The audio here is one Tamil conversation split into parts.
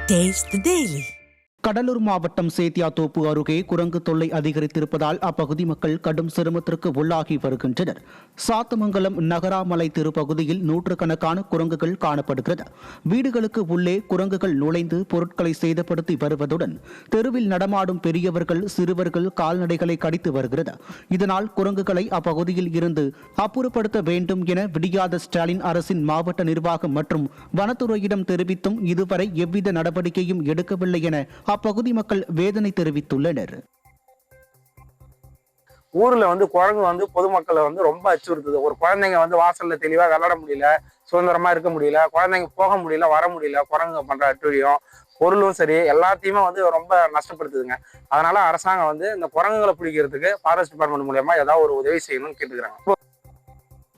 Taste the Daily. கடலூர் மாவட்டம் சேத்தியாத்தோப்பு அருகே குரங்கு தொல்லை அதிகரித்திருப்பதால் அப்பகுதி மக்கள் கடும் சிரமத்திற்கு உள்ளாகி வருகின்றனர். சாத்தமங்கலம் நகராமலை திருப்பகுதியில் நூற்றுக்கணக்கான குரங்குகள் காணப்படுகிறது. வீடுகளுக்கு உள்ளே குரங்குகள் நுழைந்து பொருட்களை சேதப்படுத்தி வருவதுடன் தெருவில் நடமாடும் பெரியவர்கள் சிறுவர்கள் கால்நடைகளை கடித்து வருகிறது. இதனால் குரங்குகளை அப்பகுதியில் இருந்து அப்புறப்படுத்த வேண்டும் என விடியாத ஸ்டாலின் அரசின் மாவட்ட நிர்வாகம் மற்றும் வனத்துறையிடம் தெரிவித்தும் இதுவரை எவ்வித நடவடிக்கையும் எடுக்கவில்லை என அப்பகுதி மக்கள் வேதனை தெரிவித்துள்ளனர். ஊர்ல குரங்கு பொதுமக்களை ரொம்ப அச்சுறுத்துது. ஒரு குழந்தைங்க வாசல்ல தெளிவா விளையாட முடியல, சுதந்திரமா இருக்க முடியல, குழந்தைங்க போக முடியல, வர முடியல. குரங்கு பண்ற அட்டுழியம் பொருளும் சரி எல்லாத்தையுமே ரொம்ப நஷ்டப்படுத்துதுங்க. அதனால அரசாங்கம் இந்த குரங்குகளை பிடிக்கிறதுக்கு ஃபாரஸ்ட் டிபார்ட்மெண்ட் மூலமா ஏதாவது ஒரு உதவி செய்யணும்னு கேட்டுக்கிறாங்க.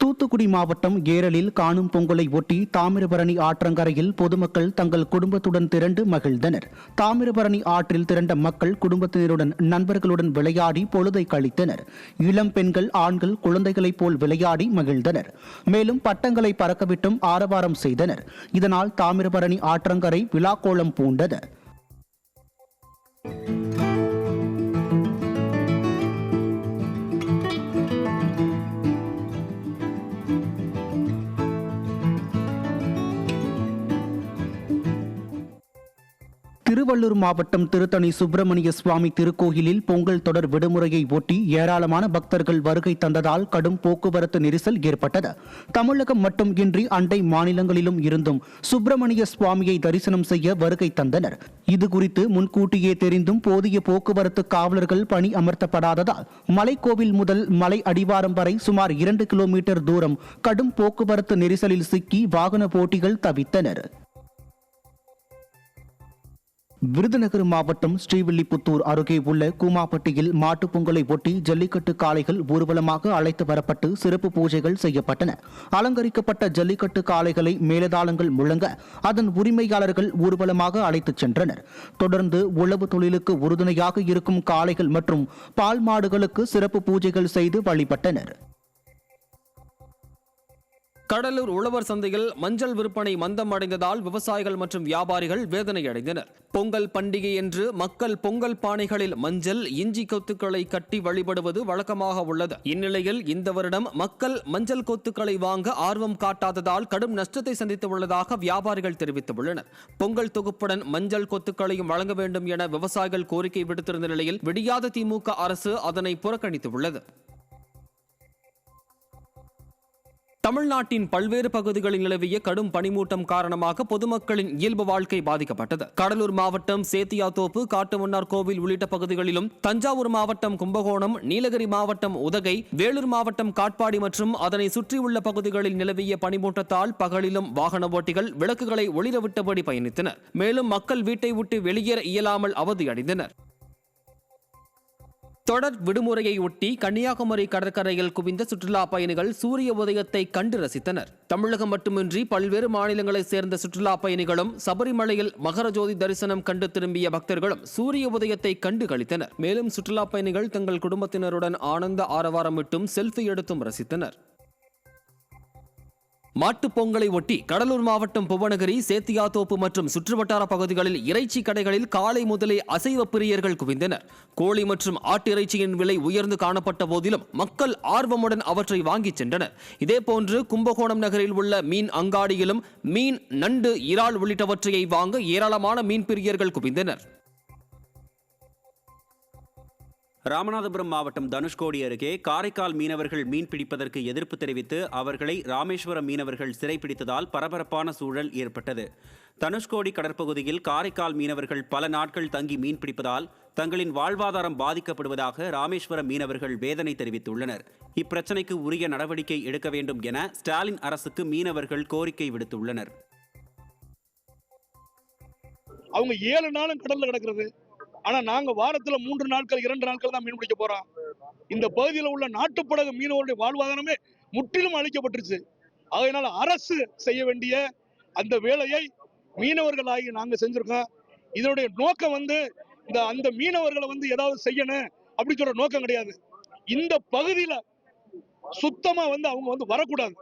தூத்துக்குடி மாவட்டம் ஏரலில் காணும் பொங்கலை ஒட்டி தாமிரபரணி ஆற்றங்கரையில் பொதுமக்கள் தங்கள் குடும்பத்துடன் திரண்டு மகிழ்ந்தனர். தாமிரபரணி ஆற்றில் திரண்ட மக்கள் குடும்பத்தினருடன் நண்பர்களுடன் விளையாடி பொழுதை கழித்தனர். இளம் பெண்கள் ஆண்கள் குழந்தைகளைப் போல் விளையாடி மகிழ்ந்தனர். மேலும் பட்டங்களை பறக்கவிட்டும் ஆரவாரம் செய்தனர். இதனால் தாமிரபரணி ஆற்றங்கரை விழாக்கோலம் பூண்டது. திருவள்ளூர் மாவட்டம் திருத்தணி சுப்பிரமணிய சுவாமி திருக்கோயிலில் பொங்கல் தொடர் விடுமுறையை ஒட்டி ஏராளமான பக்தர்கள் வருகை தந்ததால் கடும் போக்குவரத்து நெரிசல் ஏற்பட்டது. தமிழகம் மட்டுமின்றி அண்டை மாநிலங்களிலும் இருந்தும் சுப்பிரமணிய சுவாமியை தரிசனம் செய்ய வருகை தந்தனர். இதுகுறித்து முன்கூட்டியே தெரிந்தும் போதிய போக்குவரத்து காவலர்கள் பணி அமர்த்தப்படாததால் மலைக்கோவில் முதல் மலை அடிவாரம் வரை சுமார் 2 கிலோமீட்டர் தூரம் கடும் போக்குவரத்து நெரிசலில் சிக்கி வாகன போட்டிகள் தவித்தனர். விருதுநகர் மாவட்டம் ஸ்ரீவில்லிபுத்தூர் அருகே உள்ள கூமாப்பட்டியில் மாட்டுப் பொங்கலை ஒட்டி ஜல்லிக்கட்டு காளைகள் ஊர்வலமாக அழைத்து வரப்பட்டு சிறப்பு பூஜைகள் செய்யப்பட்டன. அலங்கரிக்கப்பட்ட ஜல்லிக்கட்டு காளைகளை மேலதாளங்கள் முழங்க அதன் உரிமையாளர்கள் ஊர்வலமாக அழைத்துச் சென்றனர். தொடர்ந்து உழவு தொழிலுக்கு உறுதுணையாக இருக்கும் காளைகள் மற்றும் பால் மாடுகளுக்கு சிறப்பு பூஜைகள் செய்து வழிபட்டனர். கடலூர் உழவர் சந்தையில் மஞ்சள் விற்பனை மந்தம் அடைந்ததால் விவசாயிகள் மற்றும் வியாபாரிகள் வேதனை அடைந்தனர். பொங்கல் பண்டிகை என்று மக்கள் பொங்கல் பானைகளில் மஞ்சள் இஞ்சி கொத்துக்களை கட்டி வழிபடுவது வழக்கமாக உள்ளது. இந்நிலையில் இந்த வருடம் மக்கள் மஞ்சள் கொத்துக்களை வாங்க ஆர்வம் காட்டாததால் கடும் நஷ்டத்தை சந்தித்துள்ளதாக வியாபாரிகள் தெரிவித்துள்ளனர். பொங்கல் தொகுப்புடன் மஞ்சள் கொத்துக்களையும் வழங்க வேண்டும் என விவசாயிகள் கோரிக்கை விடுத்திருந்த நிலையில் விடியாத திமுக அரசு அதனை புறக்கணித்துள்ளது. தமிழ்நாட்டின் பல்வேறு பகுதிகளில் நிலவிய கடும் பனிமூட்டம் காரணமாக பொதுமக்களின் இயல்பு வாழ்க்கை பாதிக்கப்பட்டது. கடலூர் மாவட்டம் சேத்தியாத்தோப்பு, காட்டுமன்னார் கோவில் உள்ளிட்ட பகுதிகளிலும், தஞ்சாவூர் மாவட்டம் கும்பகோணம், நீலகிரி மாவட்டம் உதகை, வேலூர் மாவட்டம் காட்பாடி மற்றும் அதனை சுற்றியுள்ள பகுதிகளில் நிலவிய பனிமூட்டத்தால் பகலிலும் வாகன ஓட்டிகள் விளக்குகளை ஒளிரவிட்டபடி பயணித்தனர். மேலும் மக்கள் வீட்டை விட்டு வெளியேற இயலாமல் அவதியடைந்தனர். தொடர் விடுமுறையை ஒட்டி கன்னியாகுமரி கடற்கரையில் குவிந்த சுற்றுலா பயணிகள் சூரிய உதயத்தை கண்டு ரசித்தனர். தமிழகம் மட்டுமின்றி பல்வேறு மாநிலங்களைச் சேர்ந்த சுற்றுலா பயணிகளும் சபரிமலையில் மகரஜோதி தரிசனம் கண்டு திரும்பிய பக்தர்களும் சூரிய உதயத்தை கண்டு களித்தனர். மேலும் சுற்றுலா பயணிகள் தங்கள் குடும்பத்தினருடன் ஆனந்த ஆரவாரமிட்டும் செல்ஃபி எடுத்தும் ரசித்தனர். மாட்டுப் பொங்கலை ஒட்டி கடலூர் மாவட்டம் புவனகிரி, சேத்தியாத்தோப்பு மற்றும் சுற்றுவட்டார பகுதிகளில் இறைச்சி கடைகளில் காலை முதலே அசைவ பிரியர்கள் குவிந்தனர். கோழி மற்றும் ஆட்டிறைச்சியின் விலை உயர்ந்து காணப்பட்ட போதிலும் மக்கள் ஆர்வமுடன் அவற்றை வாங்கிச் சென்றனர். இதேபோன்று கும்பகோணம் நகரில் உள்ள மீன் அங்காடியிலும் மீன், நண்டு, இறால் உள்ளிட்டவற்றை வாங்க ஏராளமான மீன் பிரியர்கள் குவிந்தனர். ராமநாதபுரம் மாவட்டம் தனுஷ்கோடி அருகே காரைக்கால் மீனவர்கள் மீன் பிடிப்பதற்கு எதிர்ப்பு தெரிவித்து அவர்களை ராமேஸ்வரம் மீனவர்கள் சிறைப்பிடித்ததால் பரபரப்பான சூழல் ஏற்பட்டது. தனுஷ்கோடி கடற்பகுதியில் காரைக்கால் மீனவர்கள் பல நாட்கள் தங்கி மீன் பிடிப்பதால் தங்களின் வாழ்வாதாரம் பாதிக்கப்படுவதாக ராமேஸ்வரம் மீனவர்கள் வேதனை தெரிவித்துள்ளனர். இப்பிரச்சினைக்கு உரிய நடவடிக்கை எடுக்க வேண்டும் என ஸ்டாலின் அரசுக்கு மீனவர்கள் கோரிக்கை விடுத்துள்ளனர். அவங்க 7 நாளும் கடல்ல கிடக்கிறது. ஆனா நாங்க வாரத்துல 3 நாட்கள் 2 நாட்கள் தான் மீன் பிடிக்க போறோம். இந்த பகுதியில் உள்ள நாட்டுப்படகு மீனவருடைய வாழ்வாதாரமே முற்றிலும் அழிக்கப்பட்டுருச்சு. அதனால அரசு செய்ய வேண்டிய அந்த வேலையை மீனவர்களாகி நாங்க செஞ்சிருக்கோம். இதனுடைய நோக்கம் அந்த மீனவர்களை ஏதாவது செய்யணும் அப்படி சொல்ற நோக்கம் கிடையாது. இந்த பகுதியில சுத்தமா அவங்க வரக்கூடாது.